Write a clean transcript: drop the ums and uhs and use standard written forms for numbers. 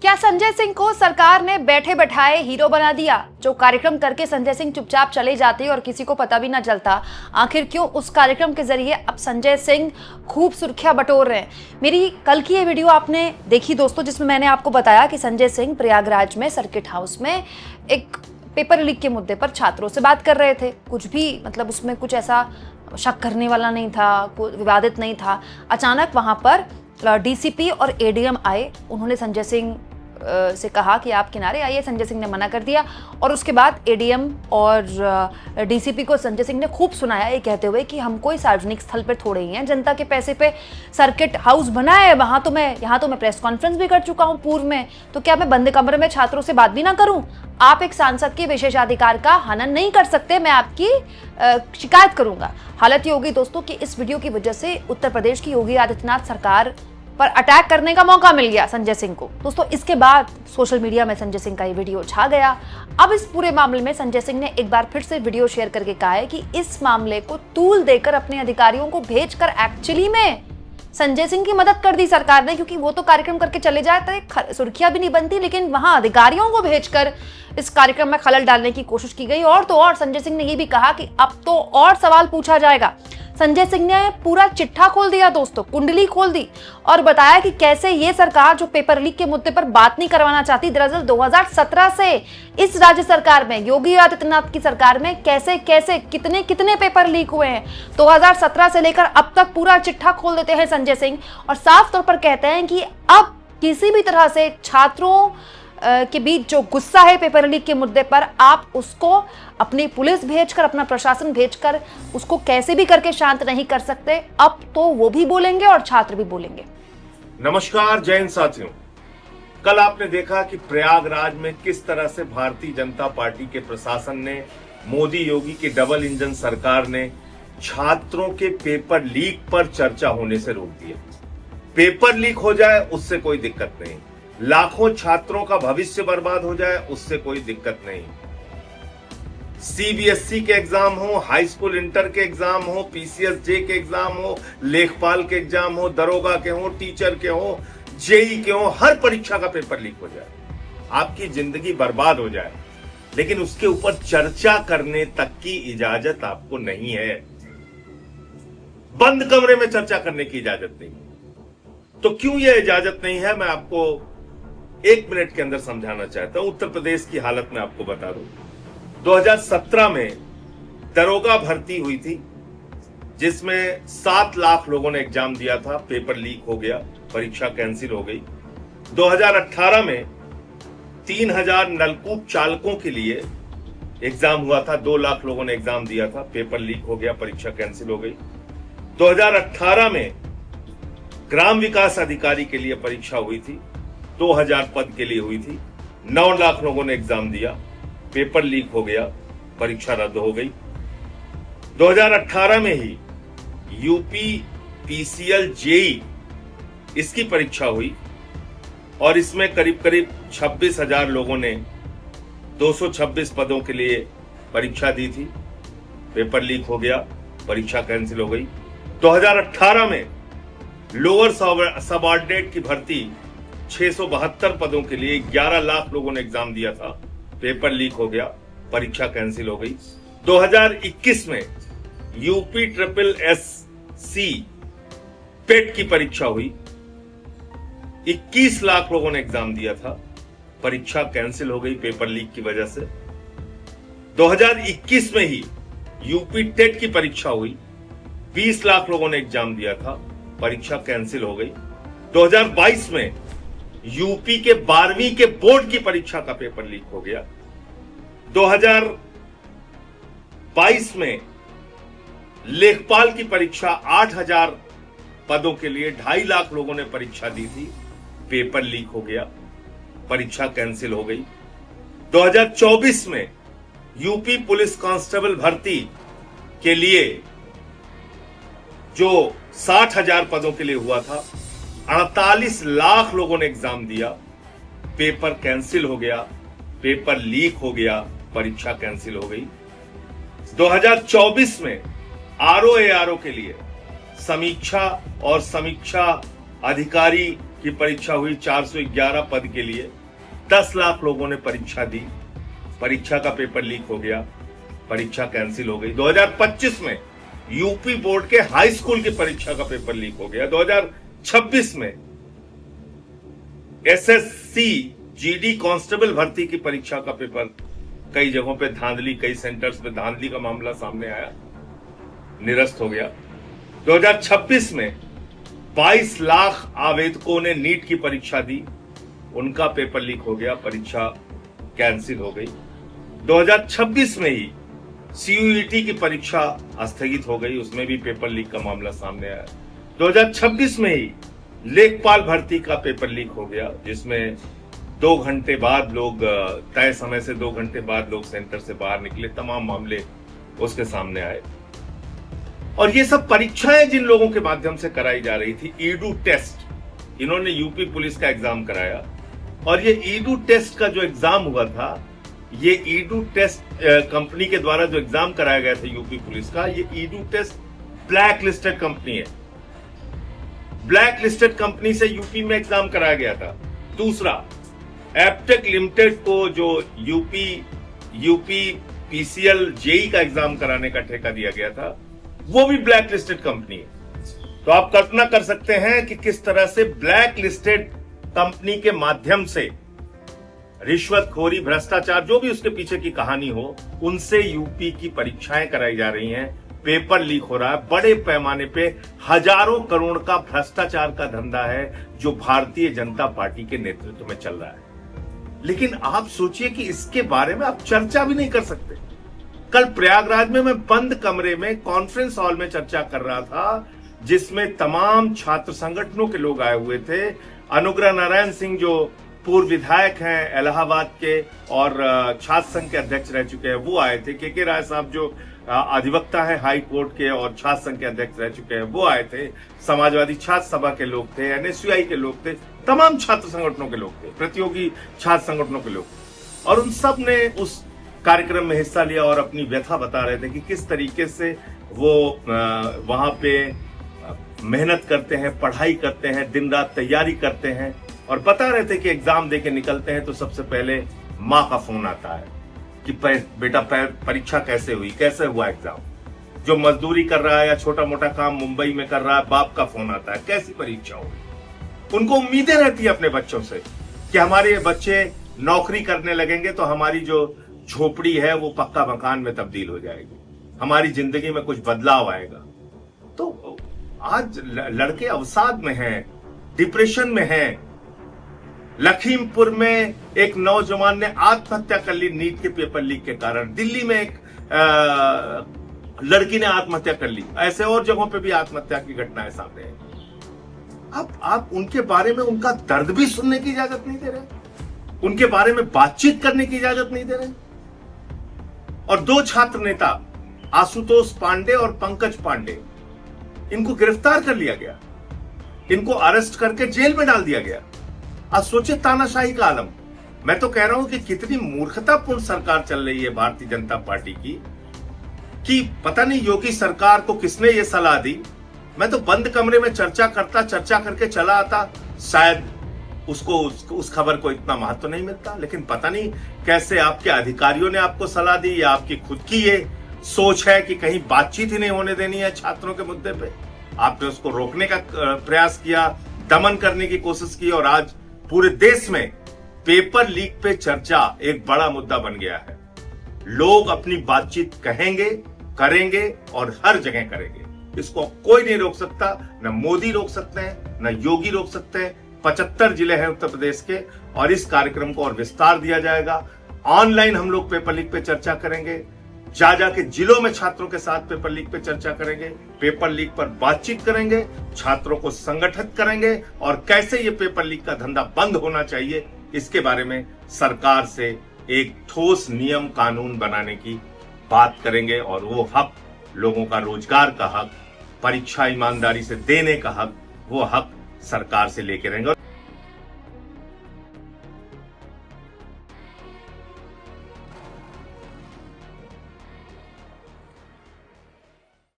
क्या संजय सिंह को सरकार ने बैठे बैठाए हीरो बना दिया? जो कार्यक्रम करके संजय सिंह चुपचाप चले जाते और किसी को पता भी ना चलता, आखिर क्यों उस कार्यक्रम के जरिए अब संजय सिंह खूब सुर्खियां बटोर रहे हैं? मेरी कल की ये वीडियो आपने देखी दोस्तों, जिसमें मैंने आपको बताया कि संजय सिंह प्रयागराज में सर्किट हाउस में एक पेपर लीक के मुद्दे पर छात्रों से बात कर रहे थे। कुछ भी मतलब उसमें कुछ ऐसा शक करने वाला नहीं था, कोई विवादित नहीं था। अचानक वहां पर डीसीपी और एडीएम आए। उन्होंने संजय सिंह से कहा कि आप किनारे आइए। संजय सिंह ने मना कर दिया और उसके बाद एडीएम और डीसीपी को संजय सिंह ने खूब सुनाया, ये कहते हुए कि हम कोई सार्वजनिक स्थल पर थोड़े ही हैं, जनता के पैसे पे सर्किट हाउस बना है। यहाँ तो मैं प्रेस कॉन्फ्रेंस भी कर चुका हूँ पूर्व में, तो क्या मैं बंद कमरे में छात्रों से बात भी ना करूँ? आप एक सांसद के विशेषाधिकार का हनन नहीं कर सकते, मैं आपकी शिकायत करूंगा। हालत ये होगी दोस्तों कि इस वीडियो की वजह से उत्तर प्रदेश की योगी आदित्यनाथ सरकार पर अटैक करने का मौका मिल गया संजय सिंह को। दोस्तों इसके बाद सोशल मीडिया में संजय सिंह का ये वीडियो छा गया। अब इस पूरे मामले में संजय सिंह ने एक बार फिर से वीडियो शेयर करके कहा है कि इस मामले को तूल देकर अपने अधिकारियों को भेजकर एक्चुअली में संजय सिंह की मदद कर दी सरकार ने, क्योंकि वो तो कार्यक्रम करके चले जाए तो सुर्खियां भी नहीं बनती, लेकिन वहां अधिकारियों को भेजकर इस कार्यक्रम में खलल डालने की कोशिश की गई। और तो और संजय सिंह ने ये भी कहा कि अब तो और सवाल पूछा जाएगा। संजय सिंह ने पूरा चिट्ठा खोल दिया दोस्तों, कुंडली खोल दी और बताया कि कैसे ये सरकार जो पेपर लीक के मुद्दे पर बात नहीं करवाना चाहती, दरअसल 2017 से इस राज्य सरकार में, योगी आदित्यनाथ की सरकार में कैसे कैसे कितने कितने पेपर लीक हुए हैं। 2017 से लेकर अब तक पूरा चिट्ठा खोल देते हैं संजय सिंह और साफ तौर पर कहते हैं कि अब किसी भी तरह से छात्रों के बीच जो गुस्सा है पेपर लीक के मुद्दे पर, आप उसको अपनी पुलिस भेजकर, अपना प्रशासन भेजकर उसको कैसे भी करके शांत नहीं कर सकते। अब तो वो भी बोलेंगे और छात्र भी बोलेंगे। नमस्कार जय हिंद साथियों। कल आपने देखा कि प्रयागराज में किस तरह से भारतीय जनता पार्टी के प्रशासन ने, मोदी योगी की डबल इंजन सरकार ने छात्रों के पेपर लीक पर चर्चा होने से रोक दिया। पेपर लीक हो जाए उससे कोई दिक्कत नहीं, लाखों छात्रों का भविष्य बर्बाद हो जाए उससे कोई दिक्कत नहीं। सीबीएसई के एग्जाम हो, हाई स्कूल इंटर के एग्जाम हो, पीसीएसजे के एग्जाम हो, लेखपाल के एग्जाम हो, दरोगा के हो, टीचर के हो, जेई के हो, हर परीक्षा का पेपर लीक हो जाए, आपकी जिंदगी बर्बाद हो जाए, लेकिन उसके ऊपर चर्चा करने तक की इजाजत आपको नहीं है। बंद कमरे में चर्चा करने की इजाजत नहीं। तो क्यों यह इजाजत नहीं है, मैं आपको 1 मिनट के अंदर समझाना चाहता हूं। उत्तर प्रदेश की हालत में आपको बता दूं, 2017 में दरोगा भर्ती हुई थी जिसमें 7 लाख लोगों ने एग्जाम दिया था, पेपर लीक हो गया, परीक्षा कैंसिल हो गई। 2018 में 3000 नलकूप चालकों के लिए एग्जाम हुआ था, 2 लाख लोगों ने एग्जाम दिया था, पेपर लीक हो गया, परीक्षा कैंसिल हो गई। 2018 में ग्राम विकास अधिकारी के लिए परीक्षा हुई थी, 2000 पद के लिए हुई थी, 9 लाख लोगों ने एग्जाम दिया, पेपर लीक हो गया, परीक्षा रद्द हो गई। 2018 में ही यूपी पीसीएल जेई इसकी परीक्षा हुई और इसमें करीब करीब 26,000 लोगों ने 226 पदों के लिए परीक्षा दी थी, पेपर लीक हो गया, परीक्षा कैंसिल हो गई। 2018 में लोअर सबऑर्डिनेट की भर्ती 672 पदों के लिए 11 लाख लोगों ने एग्जाम दिया था, पेपर लीक हो गया, परीक्षा कैंसिल हो गई। 2021 में यूपी ट्रिपल एससी पेट की परीक्षा हुई, 21 लाख लोगों ने एग्जाम दिया था, परीक्षा कैंसिल हो गई पेपर लीक की वजह से। 2021 में ही यूपी टेट की परीक्षा हुई, 20 लाख लोगों ने एग्जाम दिया था, परीक्षा कैंसिल हो गई। 2022 में यूपी के 12वीं के बोर्ड की परीक्षा का पेपर लीक हो गया। 2022 में लेखपाल की परीक्षा 8000 पदों के लिए 2.5 लाख लोगों ने परीक्षा दी थी, पेपर लीक हो गया, परीक्षा कैंसिल हो गई। 2024 में यूपी पुलिस कांस्टेबल भर्ती के लिए जो 60,000 पदों के लिए हुआ था, 48 लाख लोगों ने एग्जाम दिया, पेपर कैंसिल हो गया, पेपर लीक हो गया, परीक्षा कैंसिल हो गई। 2024 में आरओ एआरओ के लिए समीक्षा और समीक्षा अधिकारी की परीक्षा हुई, 411 पद के लिए 10 लाख लोगों ने परीक्षा दी। परीक्षा का पेपर लीक हो गया, परीक्षा कैंसिल हो गई। 2025 में यूपी बोर्ड के हाई स्कूल की परीक्षा का पेपर लीक हो गया। 2026 में एसएससी जीडी कांस्टेबल भर्ती की परीक्षा का पेपर कई जगहों पे धांधली, कई सेंटर्स पे धांधली का मामला सामने आया, निरस्त हो गया। 2026 में 22 लाख आवेदकों ने नीट की परीक्षा दी, उनका पेपर लीक हो गया, परीक्षा कैंसिल हो गई। 2026 में ही सीयूईटी की परीक्षा स्थगित हो गई, उसमें भी पेपर लीक का मामला सामने आया। 2026 में ही लेखपाल भर्ती का पेपर लीक हो गया, जिसमें 2 घंटे बाद लोग, तय समय से 2 घंटे बाद लोग सेंटर से बाहर निकले, तमाम मामले उसके सामने आए। और ये सब परीक्षाएं जिन लोगों के माध्यम से कराई जा रही थी, ईडू टेस्ट, इन्होंने यूपी पुलिस का एग्जाम कराया। और ये ईडू टेस्ट का जो एग्जाम हुआ था, ये ईडू टेस्ट कंपनी के द्वारा जो एग्जाम कराया गया था यूपी पुलिस का, ये Edutest blacklisted company है। ब्लैक लिस्टेड कंपनी से यूपी में एग्जाम कराया गया था। दूसरा, एप्टेक लिमिटेड को जो यूपी पीसीएल जेई का एग्जाम कराने का ठेका दिया गया था, वो भी ब्लैक लिस्टेड कंपनी है। तो आप कल्पना कर सकते हैं कि किस तरह से ब्लैक लिस्टेड कंपनी के माध्यम से रिश्वतखोरी, भ्रष्टाचार, जो भी उसके पीछे की कहानी हो, उनसे यूपी की परीक्षाएं कराई जा रही हैं, पेपर लीक हो रहा है। बड़े पैमाने पे हजारों करोड़ का भ्रष्टाचार का धंधा है जो भारतीय जनता पार्टी के नेतृत्व में चल रहा है। लेकिन आप सोचिए कि इसके बारे में आप चर्चा भी नहीं कर सकते। कल प्रयागराज में मैं बंद कमरे में कॉन्फ्रेंस हॉल में चर्चा कर रहा था, जिसमें तमाम छात्र संगठनों के लोग आए हुए थे। अनुग्रह नारायण सिंह जो पूर्व विधायक हैं इलाहाबाद के और छात्र संघ के अध्यक्ष रह चुके हैं, वो आए थे। के राय साहब जो अधिवक्ता है हाई कोर्ट के और छात्र संघ के अध्यक्ष रह चुके हैं, वो आए थे। समाजवादी छात्र सभा के लोग थे, एनएसयूआई के लोग थे, तमाम छात्र संगठनों के लोग थे, प्रतियोगी छात्र संगठनों के लोग। और उन सब ने उस कार्यक्रम में हिस्सा लिया और अपनी व्यथा बता रहे थे कि किस तरीके से वो वहां पे मेहनत करते हैं, पढ़ाई करते हैं, दिन रात तैयारी करते हैं। और बता रहे थे कि एग्जाम देके निकलते हैं तो सबसे पहले माँ का फोन आता है कि बेटा परीक्षा कैसे हुई, कैसे हुआ एग्जाम। जो मजदूरी कर रहा है या छोटा मोटा काम मुंबई में कर रहा है, बाप का फोन आता है, कैसी परीक्षा हुई। उनको उम्मीदें रहती है अपने बच्चों से कि हमारे बच्चे नौकरी करने लगेंगे तो हमारी जो झोपड़ी है वो पक्का मकान में तब्दील हो जाएगी, हमारी जिंदगी में कुछ बदलाव आएगा। तो आज लड़के अवसाद में हैं, डिप्रेशन में हैं। लखीमपुर में एक नौजवान ने आत्महत्या कर ली नीट के पेपर लीक के कारण। दिल्ली में एक लड़की ने आत्महत्या कर ली। ऐसे और जगहों पे भी आत्महत्या की घटनाएं सामने हैं। आप उनके बारे में उनका दर्द भी सुनने की इजाजत नहीं दे रहे, उनके बारे में बातचीत करने की इजाजत नहीं दे रहे। और 2 छात्र नेता आशुतोष पांडे और पंकज पांडे, इनको गिरफ्तार कर लिया गया, इनको अरेस्ट करके जेल में डाल दिया गया। आज सोचे तानाशाही का आलम। मैं तो कह रहा हूं कि कितनी मूर्खतापूर्ण सरकार चल रही है भारतीय जनता पार्टी की, कि पता नहीं योगी सरकार को किसने ये सलाह दी। मैं तो बंद कमरे में चर्चा करके चला आता, शायद उसको उस खबर को इतना महत्व नहीं मिलता। लेकिन पता नहीं कैसे आपके अधिकारियों ने आपको सलाह दी या आपकी खुद की ये सोच है कि कहीं बातचीत ही नहीं होने देनी है छात्रों के मुद्दे पे। आपने उसको रोकने का प्रयास किया, दमन करने की कोशिश की, और आज पूरे देश में पेपर लीक पे चर्चा एक बड़ा मुद्दा बन गया है। लोग अपनी बातचीत कहेंगे, करेंगे और हर जगह करेंगे। इसको कोई नहीं रोक सकता, न मोदी रोक सकते हैं, न योगी रोक सकते हैं। 75 जिले हैं उत्तर प्रदेश के, और इस कार्यक्रम को और विस्तार दिया जाएगा। ऑनलाइन हम लोग पेपर लीक पे चर्चा करेंगे, जाके जिलों में छात्रों के साथ पेपर लीक पे चर्चा करेंगे, पेपर लीक पर बातचीत करेंगे, छात्रों को संगठित करेंगे, और कैसे ये पेपर लीक का धंधा बंद होना चाहिए इसके बारे में सरकार से एक ठोस नियम कानून बनाने की बात करेंगे। और वो हक, लोगों का रोजगार का हक, परीक्षा ईमानदारी से देने का हक, वो हक सरकार से लेके रहेंगे। और